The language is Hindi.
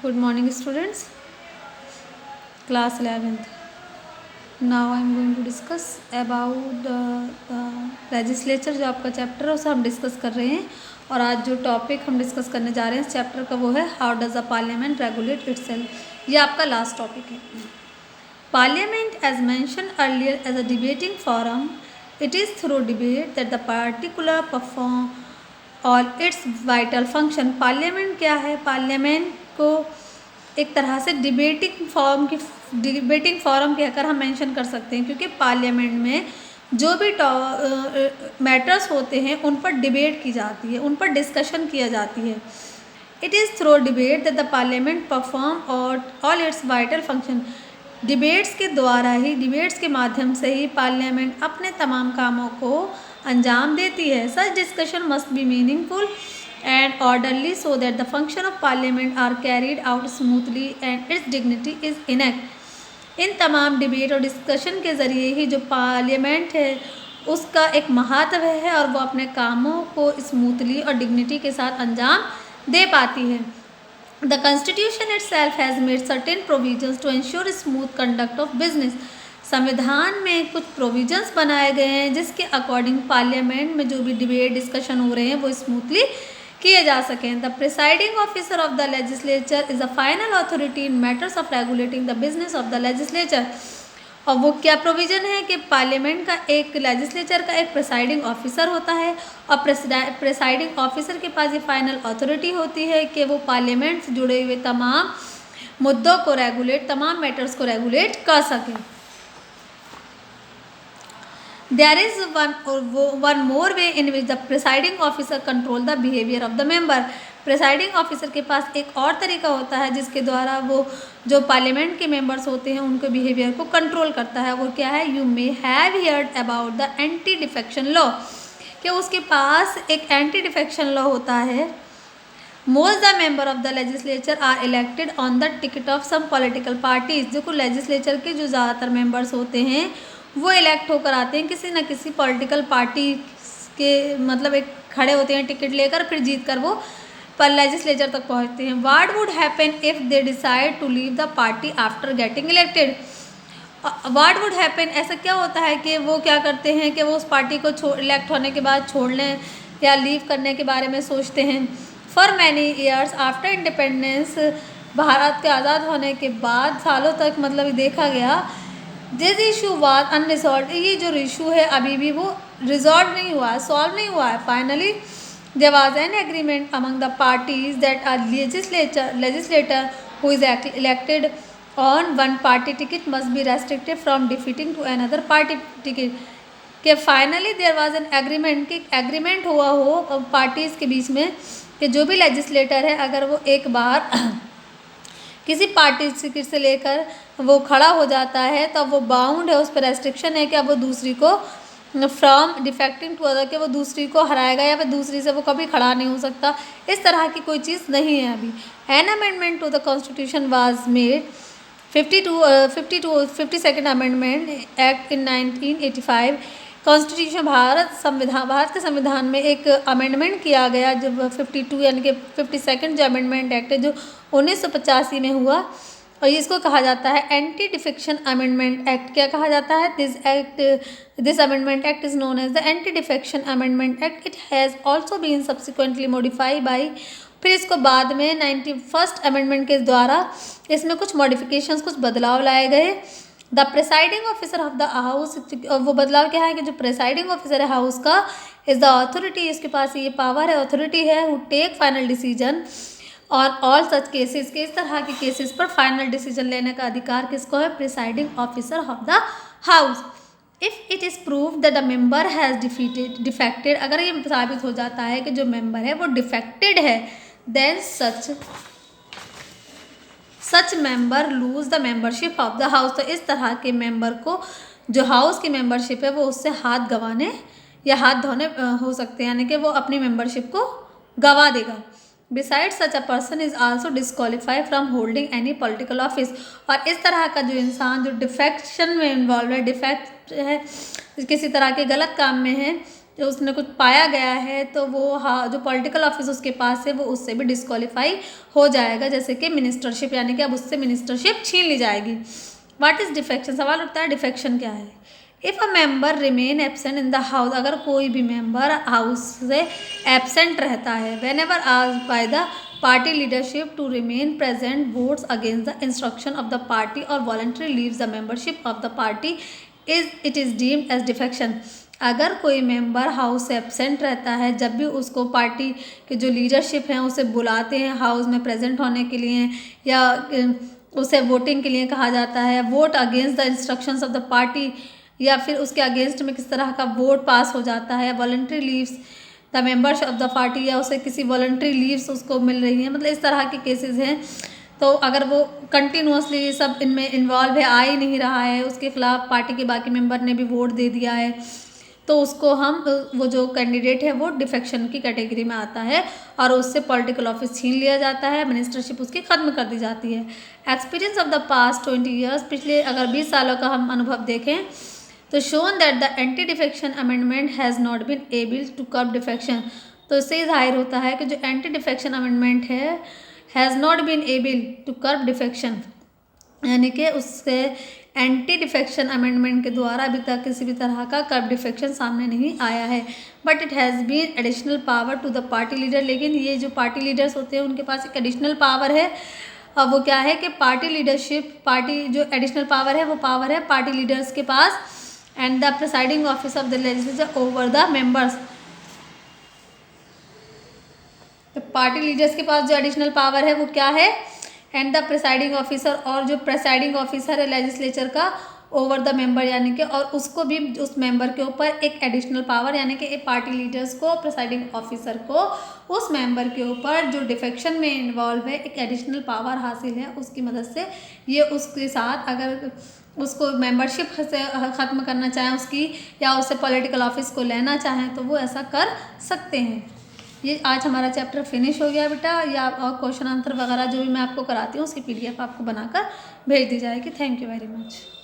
Good morning, students. Class 11th. Now I am going to discuss about the legislature, जो आपका चैप्टर है उसे हम डिस्कस कर रहे हैं। और आज जो टॉपिक हम डिस्कस करने जा रहे हैं इस चैप्टर का वो है how does the parliament regulate itself. ये आपका लास्ट टॉपिक है। Parliament as mentioned earlier as a debating forum, it is through debate that the particular perform all its vital function. Parliament क्या है? पार्लियामेंट को एक तरह से डिबेटिंग फॉरम कहकर हम मेंशन कर सकते हैं, क्योंकि पार्लियामेंट में जो भी मैटर्स होते हैं उन पर डिबेट की जाती है, उन पर डिस्कशन किया जाती है। It is through debate that the parliament perform all its vital function. Debates के द्वारा ही, डिबेट्स के माध्यम से ही पार्लियामेंट अपने तमाम कामों को अंजाम देती है। Such discussion must be meaningful and orderly so that the function of parliament are carried out smoothly and its dignity is intact। इन तमाम डिबेट और डिस्कशन के ज़रिए ही जो पार्लियामेंट है उसका एक महत्व है और वो अपने कामों को स्मूथली और डिग्निटी के साथ अंजाम दे पाती है। The constitution itself has made certain provisions to ensure smooth conduct of business। संविधान में कुछ प्रोविजंस बनाए गए हैं जिसके अकॉर्डिंग पार्लियामेंट में जो भी डिबेट डिस्कशन हो रहे हैं वो स्मूथली किए जा सकें। The presiding officer of the legislature is the final authority in matters of regulating the business of the legislature. और वो क्या प्रोविज़न है कि पार्लियामेंट का एक लेजिस्लेचर का एक प्रिसाइडिंग ऑफिसर होता है और प्रिसाइडिंग ऑफिसर के पास ये फाइनल अथॉरिटी होती है कि वो पार्लियामेंट से जुड़े हुए तमाम मुद्दों को रेगुलेट, तमाम मैटर्स को रेगुलेट कर सकें। There is one more way in which the presiding officer control the behavior of the member। Presiding officer के पास एक और तरीका होता है जिसके द्वारा वो जो पार्लियामेंट के मेंबर्स होते हैं उनके बिहेवियर को कंट्रोल करता है। वो क्या है? You may have heard about the anti defection law, कि उसके पास एक एंटी डिफेक्शन लॉ होता है। Most the member of the legislature are elected on the ticket of some political parties. जो लेजिस्लेचर के जो ज़्यादातर मेंबर्स होते हैं वो इलेक्ट होकर आते हैं किसी न किसी पॉलिटिकल पार्टी के, मतलब एक खड़े होते हैं टिकट लेकर, फिर जीत कर वो पर लेजिस्लेचर तक पहुंचते हैं। What would happen if they decide to leave the party after getting elected. What would happen, ऐसा क्या होता है कि वो क्या करते हैं कि वो उस पार्टी को इलेक्ट होने के बाद छोड़ लें या लीव करने के बारे में सोचते हैं। For many years after independence, Bharat के आज़ाद होने के बाद सालों तक मतलब देखा गया दिस इशू वाज अनरिजॉल्व। ये जो इशू है अभी भी वो रिजॉल्व नहीं हुआ है, सॉल्व नहीं हुआ है। Finally there was an agreement among the parties that are legislator who is elected on one party ticket must be restricted from defeating to another party ticket. कि finally there was an agreement, कि एग्रीमेंट हुआ हो पार्टीज़ के बीच में कि जो भी लेजिस्लेटर है अगर वो एक बार किसी पार्टी टिकट से लेकर वो खड़ा हो जाता है तो वो बाउंड है, उस पर रेस्ट्रिक्शन है कि अब वो दूसरी को फ्रॉम डिफेक्टिंग टू अदर, के वो दूसरी को हराएगा या फिर दूसरी से वो कभी खड़ा नहीं हो सकता। इस तरह की कोई चीज़ नहीं है अभी। An amendment to the constitution was made 52nd amendment act in 1985। Constitution Bharat के संविधान में एक अमेंडमेंट किया गया जब 52 यानी कि 52nd जो अमेंडमेंट एक्ट है जो 1985 में हुआ, और इसको कहा जाता है एंटी डिफेक्शन अमेंडमेंट एक्ट। क्या कहा जाता है? This amendment act is known as the anti defection amendment act. It has also been subsequently modified by, फिर इसको बाद में 91st अमेंडमेंट के द्वारा इसमें कुछ मॉडिफिकेशंस, कुछ बदलाव लाए गए। The presiding officer of the house, वो बदलाव क्या है कि जो प्रिसाइडिंग ऑफिसर है हाउस का इज़ द अथॉरिटी, इसके पास ये पावर है, अथॉरिटी है हु टेक फाइनल डिसीजन और ऑल सच केसेस, के इस तरह के केसेस पर फाइनल डिसीजन लेने का अधिकार किसको है? Presiding officer of the house. If it is prove that the member has defected, अगर ये साबित हो जाता है कि जो मेंबर है वो डिफेक्टेड है, then such member lose the membership of the house. तो इस तरह के मेंबर को जो हाउस की मेंबरशिप है वो उससे हाथ गंवाने या हाथ धोने हो सकते हैं, यानी कि वो अपनी मेंबरशिप को गंवा देगा। Beside such a person is also disqualified from holding any political office. और इस तरह का जो इंसान जो डिफेक्शन में इन्वॉल्व है, डिफेक्ट है, किसी तरह के गलत काम में है, जो उसने कुछ पाया गया है तो वो हाँ जो पॉलिटिकल ऑफिस उसके पास है वो उससे भी डिस्क्वालीफाई हो जाएगा, जैसे कि मिनिस्टरशिप, यानी कि अब उससे मिनिस्टरशिप छीन ली जाएगी। व्हाट इज़ डिफेक्शन, सवाल उठता है डिफेक्शन क्या है। If a member remain absent in the house, अगर कोई भी मेंबर हाउस से एब्सेंट रहता है, whenever asked by the party leadership to remain present, votes against the instruction of the party और voluntary leaves the membership of the party, it is deemed as defection. अगर कोई मेंबर हाउस से एब्सेंट रहता है, जब भी उसको पार्टी के जो लीडरशिप हैं उसे बुलाते हैं हाउस में प्रेजेंट होने के लिए, या उसे वोटिंग के लिए कहा जाता है, vote against the instructions of the party, या फिर उसके अगेंस्ट में किस तरह का वोट पास हो जाता है, voluntary leaves the members of the party, या उसे किसी वॉलंटरी लीव्स उसको मिल रही हैं, मतलब इस तरह के केसेस हैं। तो अगर वो कंटिन्यूसली सब इनमें इन्वॉल्व है, आ ही नहीं रहा है, उसके खिलाफ पार्टी के बाकी मेंबर ने भी वोट दे दिया है, तो उसको हम वो जो कैंडिडेट है वो डिफेक्शन की कैटेगरी में आता है और उससे पॉलिटिकल ऑफिस छीन लिया जाता है, मिनिस्टरशिप उसकी ख़त्म कर दी जाती है। Experience of the past 20 years, पिछले अगर 20 सालों का हम अनुभव देखें तो shown that the anti defection amendment has not been able to curb defection, तो इससे जाहिर होता है कि जो एंटी डिफेक्शन अमेंडमेंट है has not been able to curb defection, यानी कि उससे एंटी डिफेक्शन अमेंडमेंट के द्वारा अभी तक किसी भी तरह का कर्ब डिफेक्शन सामने नहीं आया है। But it has been additional power to the party leader, लेकिन ये जो पार्टी लीडर्स होते हैं उनके पास एक एडिशनल पावर है। अब वो क्या है कि पार्टी लीडरशिप, पार्टी जो एडिशनल पावर है वो पावर है पार्टी लीडर्स के पास, and the presiding office of the legislature over the members. तो पार्टी लीडर्स के पास जो एडिशनल पावर है वो क्या है, एंड द प्रिसाइडिंग ऑफिसर, और जो प्रिसाइडिंग ऑफिसर है लेजिस्लेचर का ओवर द मेंबर, यानी कि और उसको भी उस मेंबर के ऊपर एक एडिशनल पावर, यानी कि पार्टी लीडर्स को, प्रिसाइडिंग ऑफिसर को उस मेंबर के ऊपर जो डिफेक्शन में इन्वॉल्व है एक एडिशनल पावर हासिल है, उसकी मदद से ये उसके साथ अगर उसको मेंबरशिप से ख़त्म करना चाहें उसकी, या उससे पॉलिटिकल ऑफिस को लेना चाहें तो वो ऐसा कर सकते हैं। ये आज हमारा चैप्टर फिनिश हो गया बेटा, या और क्वेश्चन आंसर वगैरह जो भी मैं आपको कराती हूँ उसकी PDF आपको बनाकर भेज दी जाएगी। Thank you very much.